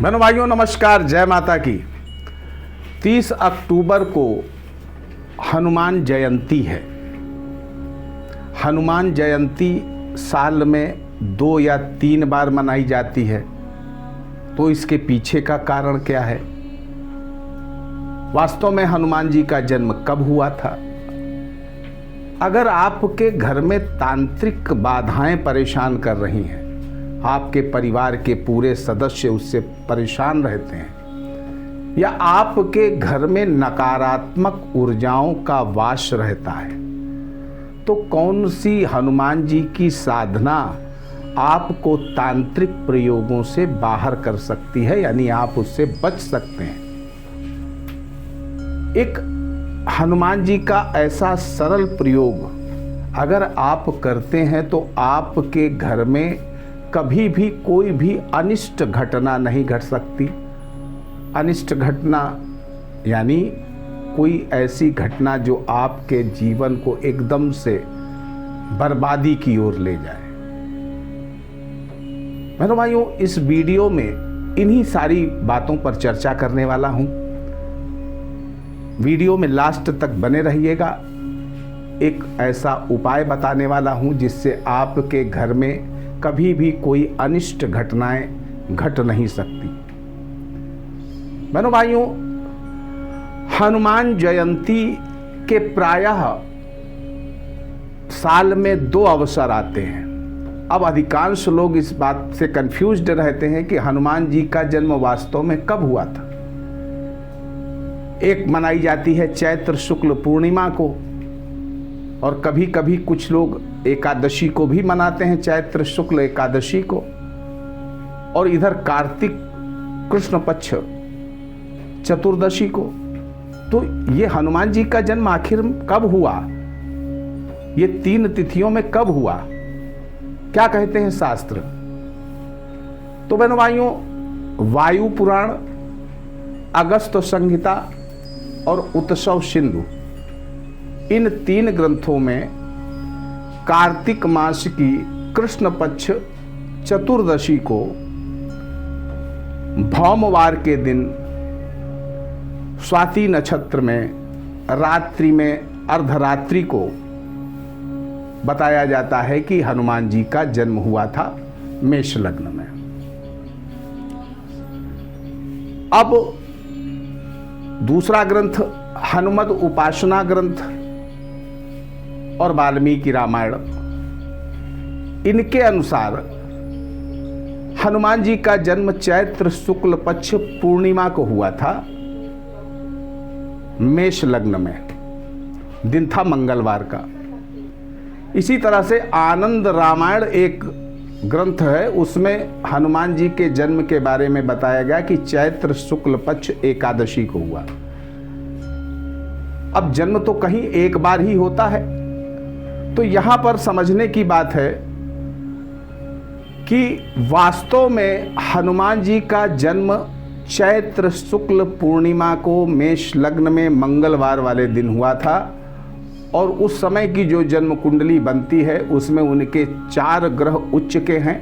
बहनों भाइयों नमस्कार, जय माता की। 30 अक्टूबर को हनुमान जयंती है। हनुमान जयंती साल में 2 या 3 बार मनाई जाती है। तो इसके पीछे का कारण क्या है? वास्तव में हनुमान जी का जन्म कब हुआ था? अगर आपके घर में तांत्रिक बाधाएं परेशान कर रही हैं, आपके परिवार के पूरे सदस्य उससे परेशान रहते हैं, या आपके घर में नकारात्मक ऊर्जाओं का वास रहता है, तो कौन सी हनुमान जी की साधना आपको तांत्रिक प्रयोगों से बाहर कर सकती है, यानी आप उससे बच सकते हैं। एक हनुमान जी का ऐसा सरल प्रयोग अगर आप करते हैं तो आपके घर में कभी भी कोई भी अनिष्ट घटना नहीं घट सकती। अनिष्ट घटना यानी कोई ऐसी घटना जो आपके जीवन को एकदम से बर्बादी की ओर ले जाए। बहनों भाइयों, इस वीडियो में इन्हीं सारी बातों पर चर्चा करने वाला हूं। वीडियो में लास्ट तक बने रहिएगा। एक ऐसा उपाय बताने वाला हूं जिससे आपके घर में कभी भी कोई अनिष्ट घटनाएं घट नहीं सकती। बहनों भाइयों, हनुमान जयंती के प्रायः साल में 2 अवसर आते हैं। अब अधिकांश लोग इस बात से कंफ्यूज्ड रहते हैं कि हनुमान जी का जन्म वास्तव में कब हुआ था। एक मनाई जाती है चैत्र शुक्ल पूर्णिमा को, और कभी कभी कुछ लोग एकादशी को भी मनाते हैं, चैत्र शुक्ल एकादशी को। और इधर कार्तिक कृष्ण पक्ष चतुर्दशी को। तो ये हनुमान जी का जन्म आखिर कब हुआ? ये 3 तिथियों में कब हुआ? क्या कहते हैं शास्त्र? तो बहनों भाइयों, वायु पुराण, अगस्त संहिता और उत्सव सिंधु, इन 3 ग्रंथों में कार्तिक मास की कृष्ण पक्ष चतुर्दशी को भौमवार के दिन स्वाति नक्षत्र में रात्रि में अर्धरात्रि को बताया जाता है कि हनुमान जी का जन्म हुआ था मेष लग्न में। अब दूसरा ग्रंथ हनुमत उपासना ग्रंथ और वाल्मीकि रामायण, इनके अनुसार हनुमान जी का जन्म चैत्र शुक्ल पक्ष पूर्णिमा को हुआ था मेष लग्न में। दिन था मंगलवार का। इसी तरह से आनंद रामायण एक ग्रंथ है, उसमें हनुमान जी के जन्म के बारे में बताया गया कि चैत्र शुक्ल पक्ष एकादशी को हुआ। अब जन्म तो कहीं एक बार ही होता है, तो यहां पर समझने की बात है कि वास्तव में हनुमान जी का जन्म चैत्र शुक्ल पूर्णिमा को मेष लग्न में मंगलवार वाले दिन हुआ था। और उस समय की जो जन्म कुंडली बनती है उसमें उनके 4 ग्रह उच्च के हैं,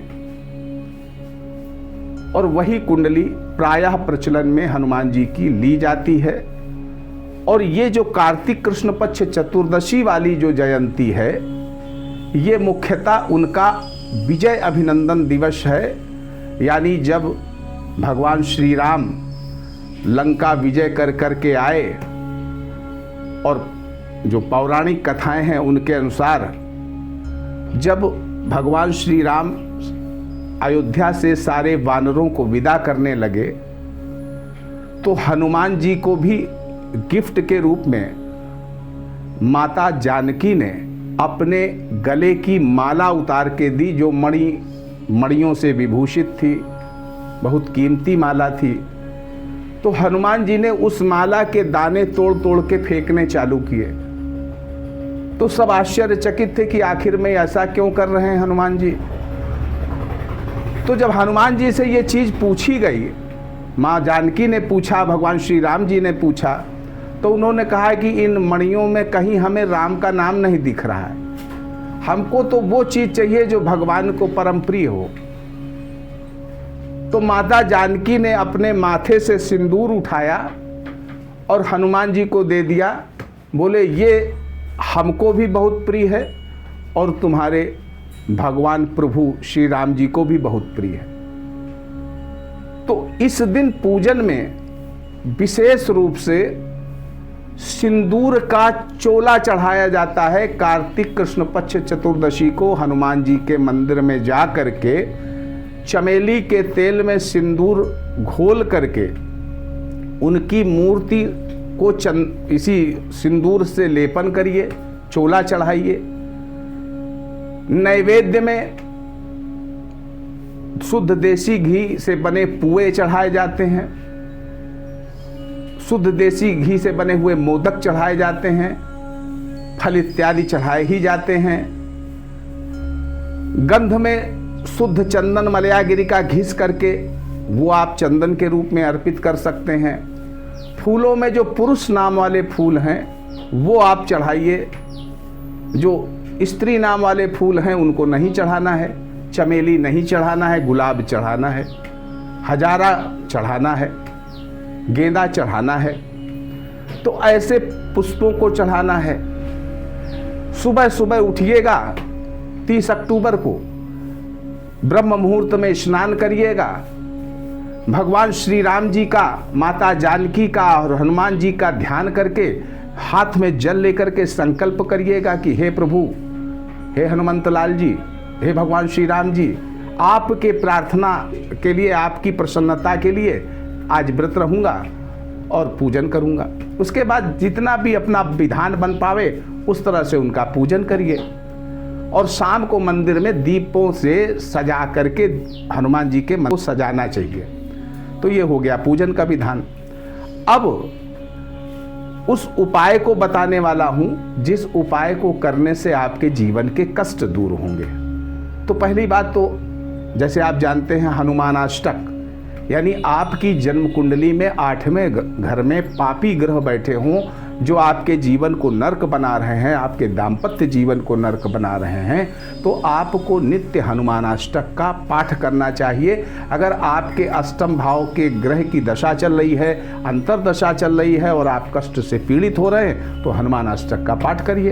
और वही कुंडली प्रायः प्रचलन में हनुमान जी की ली जाती है। और ये जो कार्तिक कृष्ण पक्ष चतुर्दशी वाली जो जयंती है, ये मुख्यतः उनका विजय अभिनंदन दिवस है। यानी जब भगवान श्री राम लंका विजय कर करके आए, और जो पौराणिक कथाएं हैं उनके अनुसार जब भगवान श्री राम अयोध्या से सारे वानरों को विदा करने लगे, तो हनुमान जी को भी गिफ्ट के रूप में माता जानकी ने अपने गले की माला उतार के दी, जो मणियों से विभूषित थी, बहुत कीमती माला थी। तो हनुमान जी ने उस माला के दाने तोड़ तोड़ के फेंकने चालू किए। तो सब आश्चर्यचकित थे कि आखिर में ऐसा क्यों कर रहे हैं हनुमान जी। तो जब हनुमान जी से ये चीज़ पूछी गई, माँ जानकी ने पूछा, भगवान श्री राम जी ने पूछा, तो उन्होंने कहा कि इन मणियों में कहीं हमें राम का नाम नहीं दिख रहा है। हमको तो वो चीज़ चाहिए जो भगवान को परम प्रिय हो। तो माता जानकी ने अपने माथे से सिंदूर उठाया और हनुमान जी को दे दिया। बोले ये हमको भी बहुत प्रिय है और तुम्हारे भगवान प्रभु श्री राम जी को भी बहुत प्रिय है। तो इस दिन पूजन में विशेष रूप से सिंदूर का चोला चढ़ाया जाता है। कार्तिक कृष्ण पक्ष चतुर्दशी को हनुमान जी के मंदिर में जा करके चमेली के तेल में सिंदूर घोल करके उनकी मूर्ति को इसी सिंदूर से लेपन करिए, चोला चढ़ाइए। नैवेद्य में शुद्ध देसी घी से बने पुए चढ़ाए जाते हैं, शुद्ध देसी घी से बने हुए मोदक चढ़ाए जाते हैं, फल इत्यादि चढ़ाए ही जाते हैं। गंध में शुद्ध चंदन मलयागिरी का घिस करके वो आप चंदन के रूप में अर्पित कर सकते हैं। फूलों में जो पुरुष नाम वाले फूल हैं वो आप चढ़ाइए, जो स्त्री नाम वाले फूल हैं उनको नहीं चढ़ाना है। चमेली नहीं चढ़ाना है, गुलाब चढ़ाना है, हजारा चढ़ाना है, गेंदा चढ़ाना है। तो ऐसे पुष्पों को चढ़ाना है। सुबह सुबह उठिएगा 30 अक्टूबर को, ब्रह्म मुहूर्त में स्नान करिएगा। भगवान श्री राम जी का, माता जानकी का और हनुमान जी का ध्यान करके हाथ में जल लेकर के संकल्प करिएगा कि हे प्रभु, हे हनुमंत लाल जी, हे भगवान श्री राम जी, आपके प्रार्थना के लिए, आपकी प्रसन्नता के लिए आज व्रत रहूँगा और पूजन करूँगा। उसके बाद जितना भी अपना विधान बन पावे उस तरह से उनका पूजन करिए। और शाम को मंदिर में दीपों से सजा करके हनुमान जी के मन को सजाना चाहिए। तो ये हो गया पूजन का विधान। अब उस उपाय को बताने वाला हूं जिस उपाय को करने से आपके जीवन के कष्ट दूर होंगे। तो पहली बात तो जैसे आप जानते हैं हनुमानाष्टक, यानी आपकी जन्म कुंडली में 8वें घर में पापी ग्रह बैठे हों जो आपके जीवन को नरक बना रहे हैं, आपके दाम्पत्य जीवन को नरक बना रहे हैं, तो आपको नित्य हनुमानाष्टक का पाठ करना चाहिए। अगर आपके अष्टम भाव के ग्रह की दशा चल रही है, अंतर्दशा चल रही है और आप कष्ट से पीड़ित हो रहे हैं तो हनुमानाष्टक का पाठ करिए।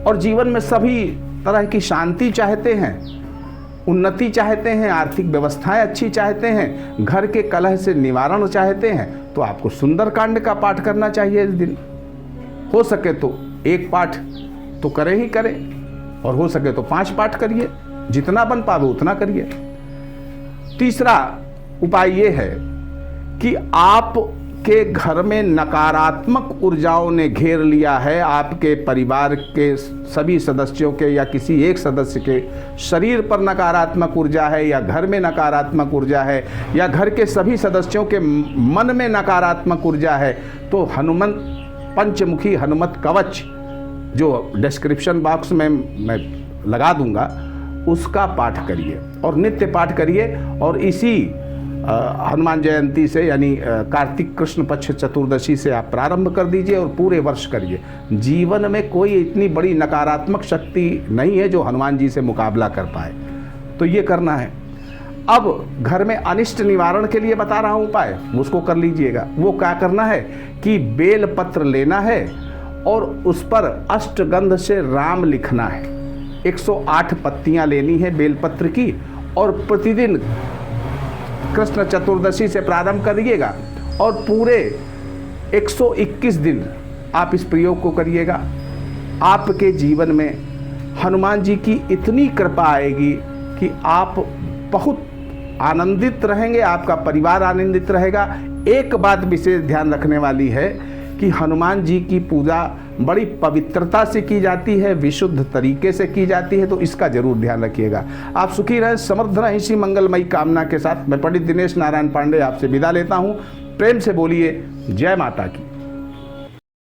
और जीवन में सभी तरह की शांति चाहते हैं, उन्नति चाहते हैं, आर्थिक व्यवस्थाएं अच्छी चाहते हैं, घर के कलह से निवारण चाहते हैं, तो आपको सुंदरकांड का पाठ करना चाहिए इस दिन। हो सके तो 1 पाठ तो करें ही करें, और हो सके तो 5 पाठ करिए, जितना बन पावे उतना करिए। तीसरा उपाय ये है कि आपके घर में नकारात्मक ऊर्जाओं ने घेर लिया है, आपके परिवार के सभी सदस्यों के या किसी एक सदस्य के शरीर पर नकारात्मक ऊर्जा है, या घर में नकारात्मक ऊर्जा है, या घर के सभी सदस्यों के मन में नकारात्मक ऊर्जा है, तो हनुमंत पंचमुखी हनुमत कवच जो डिस्क्रिप्शन बॉक्स में मैं लगा दूंगा उसका पाठ करिए और नित्य पाठ करिए। और इसी हनुमान जयंती से यानी कार्तिक कृष्ण पक्ष चतुर्दशी से आप प्रारंभ कर दीजिए और पूरे वर्ष करिए। जीवन में कोई इतनी बड़ी नकारात्मक शक्ति नहीं है जो हनुमान जी से मुकाबला कर पाए, तो ये करना है। अब घर में अनिष्ट निवारण के लिए बता रहा हूँ उपाय, उसको कर लीजिएगा। वो क्या करना है कि बेल पत्र लेना है और उस पर अष्टगंध से राम लिखना है। 108 पत्तियां लेनी है बेलपत्र की और प्रतिदिन कृष्ण चतुर्दशी से प्रारंभ करिएगा और पूरे 121 दिन आप इस प्रयोग को करिएगा। आपके जीवन में हनुमान जी की इतनी कृपा आएगी कि आप बहुत आनंदित रहेंगे, आपका परिवार आनंदित रहेगा। एक बात विशेष ध्यान रखने वाली है कि हनुमान जी की पूजा बड़ी पवित्रता से की जाती है, विशुद्ध तरीके से की जाती है, तो इसका जरूर ध्यान रखिएगा। आप सुखी रहें, समृद्ध रहें, इसी मंगलमयी कामना के साथ मैं पंडित दिनेश नारायण पांडे आपसे विदा लेता हूँ। प्रेम से बोलिए जय माता की।